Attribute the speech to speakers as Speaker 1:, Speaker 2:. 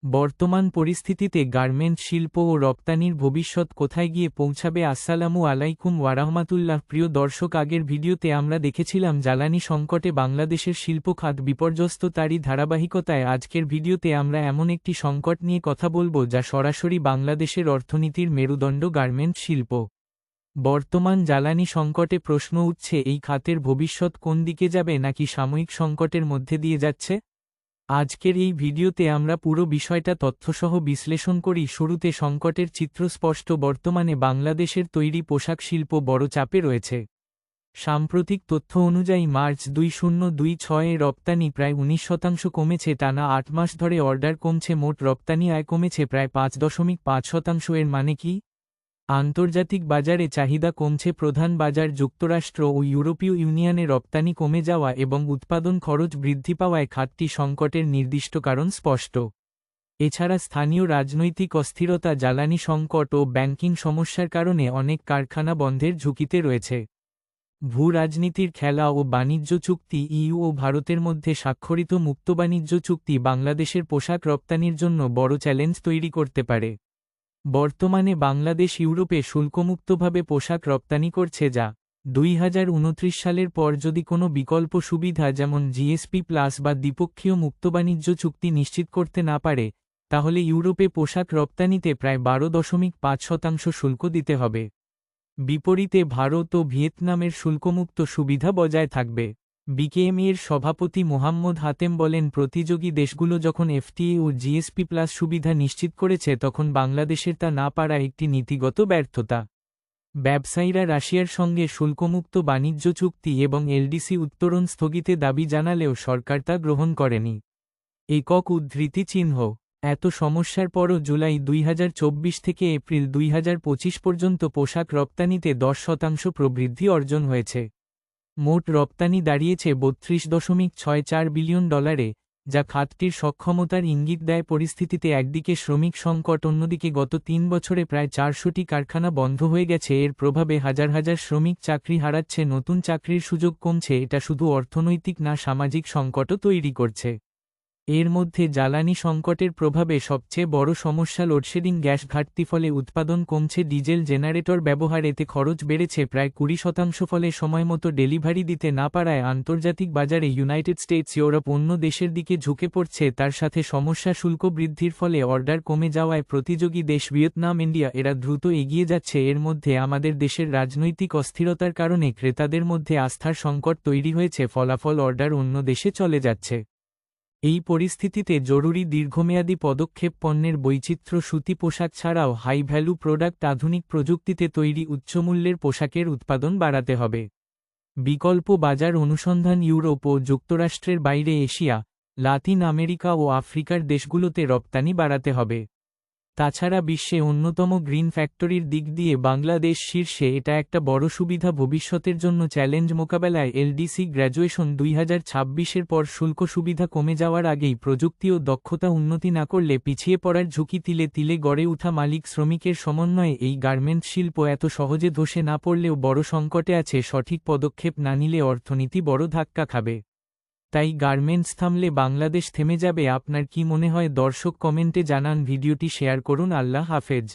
Speaker 1: বর্তমান পরিস্থিতিতে গার্মেন্ট শিল্প ও রপ্তানির ভবিষ্যৎ কোথায় গিয়ে পৌঁছাবে? আসসালামু আলাইকুম ওয়ারাহমাতুল্লাহ। প্রিয় দর্শক, আগের ভিডিওতে আমরা দেখেছিলাম জ্বালানি সংকটে বাংলাদেশের শিল্প খাত বিপর্যস্ত। তারই ধারাবাহিকতায় আজকের ভিডিওতে আমরা এমন একটি সংকট নিয়ে কথা বলবো যা সরাসরি বাংলাদেশের অর্থনীতির মেরুদণ্ড গার্মেন্ট শিল্প। বর্তমান জ্বালানি সংকটে প্রশ্ন উঠছে, এই খাতের ভবিষ্যৎ কোন দিকে যাবে, নাকি সাময়িক সংকটের মধ্যে দিয়ে যাচ্ছে? আজকের এই ভিডিওতে আমরা পুরো বিষয়টা তথ্যসহ বিশ্লেষণ করি। শুরুতে সংকটের চিত্র স্পষ্ট। বর্তমানে বাংলাদেশের তৈরি পোশাক শিল্প বড় চাপে রয়েছে। সাম্প্রতিক তথ্য অনুযায়ী মার্চ 2026-এ রপ্তানি প্রায় 19% কমেছে। টানা 8 মাস ধরে অর্ডার কমছে, মোট রপ্তানি আয় কমেছে প্রায় 5.5%। এর মানে কি? আন্তর্জাতিক বাজারে চাহিদা কমছে। প্রধান বাজার যুক্তরাষ্ট্র ও ইউরোপীয় ইউনিয়নে রপ্তানি কমে যাওয়া এবং উৎপাদন খরচ বৃদ্ধি পাওয়ায় খাতটি সংকটের নির্দিষ্ট কারণ স্পষ্ট। এছাড়া স্থানীয় রাজনৈতিক অস্থিরতা, জ্বালানি সংকট ও ব্যাংকিং সমস্যার কারণে অনেক কারখানা বন্ধের ঝুঁকিতে রয়েছে। ভূ-রাজনীতির খেলা ও বাণিজ্য চুক্তি। ইইউ ও ভারতের মধ্যে স্বাক্ষরিত মুক্ত বাণিজ্য চুক্তি বাংলাদেশের পোশাক রপ্তানির জন্য বড় চ্যালেঞ্জ তৈরি করতে পারে। বর্তমানে বাংলাদেশ ইউরোপে শুল্কমুক্তভাবে পোশাক রপ্তানি করছে, যা 2029 সালের পর যদি কোনো বিকল্প সুবিধা যেমন জিএসপি প্লাস বা দ্বিপক্ষীয় মুক্তবাণিজ্য চুক্তি নিশ্চিত করতে না পারে, তাহলে ইউরোপে পোশাক রপ্তানিতে প্রায় 12.5% শুল্ক দিতে হবে। বিপরীতে ভারত ও ভিয়েতনামের শুল্কমুক্ত সুবিধা বজায় থাকবে। বিকেএমইএর সভাপতি মোহাম্মদ হাতেম বলেন, প্রতিযোগী দেশগুলো যখন এফটিএ ও জিএসপি প্লাস সুবিধা নিশ্চিত করেছে, তখন বাংলাদেশের তা না পারা একটি নীতিগত ব্যর্থতা। ব্যবসায়ীরা রাশিয়ার সঙ্গে শুল্কমুক্ত বাণিজ্য চুক্তি এবং এলডিসি উত্তরণ স্থগিতে দাবি জানালেও সরকার তা গ্রহণ করেনি। একক উদ্ধৃতি চিহ্ন। এত সমস্যার পরও জুলাই 2024 থেকে এপ্রিল 2025 পর্যন্ত পোশাক রপ্তানিতে 10% প্রবৃদ্ধি অর্জন হয়েছে। মোট রপ্তানি দাঁড়িয়েছে $32.64 বিলিয়ন, যা খাতটির সক্ষমতার ইঙ্গিত দেয়। পরিস্থিতিতে একদিকে শ্রমিক সংকট, অন্যদিকে গত 3 বছরে প্রায় 400টি কারখানা বন্ধ হয়ে গেছে। এর প্রভাবে হাজার হাজার শ্রমিক চাকরি হারাচ্ছে, নতুন চাকরির সুযোগ কমছে। এটা শুধু অর্থনৈতিক না, সামাজিক সংকটও তৈরি করছে। এর মধ্যে জ্বালানি সংকটের প্রভাবে সবচেয়ে বড় সমস্যা লোডশেডিং। গ্যাস ঘাটতি, ফলে উৎপাদন কমছে। ডিজেল জেনারেটর ব্যবহার, এতে খরচ বেড়েছে প্রায় 20%। ফলে সময়মতো ডেলিভারি দিতে না পারায় আন্তর্জাতিক বাজারে ইউনাইটেড স্টেটস, ইউরোপ অন্য দেশের দিকে ঝুঁকে পড়ছে। তার সাথে সমস্যা শুল্ক বৃদ্ধির ফলে অর্ডার কমে যাওয়ায় প্রতিযোগী দেশ ভিয়েতনাম, ইন্ডিয়া এরা দ্রুত এগিয়ে যাচ্ছে। এর মধ্যে আমাদের দেশের রাজনৈতিক অস্থিরতার কারণে ক্রেতাদের মধ্যে আস্থার সংকট তৈরি হয়েছে। ফলাফল, অর্ডার অন্য দেশে চলে যাচ্ছে। এই পরিস্থিতিতে জরুরি দীর্ঘমেয়াদী পদক্ষেপ। পণ্যের বৈচিত্র্য। সুতি পোশাক ছাড়াও হাই ভ্যালু প্রোডাক্ট, আধুনিক প্রযুক্তিতে তৈরি উচ্চমূল্যের পোশাকের উৎপাদন বাড়াতে হবে। বিকল্প বাজার অনুসন্ধান। ইউরোপ ও যুক্তরাষ্ট্রের বাইরে এশিয়া, লাতিন আমেরিকা ও আফ্রিকার দেশগুলোতে রপ্তানি বাড়াতে হবে। তাছাড়া বিশ্বে অন্যতম গ্রিন ফ্যাক্টরির দিক দিয়ে বাংলাদেশ শীর্ষে। এটা একটা বড় সুবিধা। ভবিষ্যতের জন্য চ্যালেঞ্জ মোকাবেলায় এলডিসি গ্র্যাজুয়েশন। 2026-এর পর শুল্ক সুবিধা কমে যাওয়ার আগেই প্রযুক্তি ও দক্ষতা উন্নতি না করলে পিছিয়ে পড়ার ঝুঁকি। তিলে তিলে গড়ে ওঠা মালিক শ্রমিকের সমন্বয়ে এই গার্মেন্ট শিল্প এত সহজে ধসে না পড়লেও বড় সংকটে আছে। সঠিক পদক্ষেপ না নিলে অর্থনীতি বড় ধাক্কা খাবে। তাই গার্মেন্টস থামলে বাংলাদেশ থেমে যাবে। আপনার কি মনে হয় দর্শক? কমেন্টে জানান। ভিডিওটি শেয়ার করুন। আল্লাহ হাফেজ।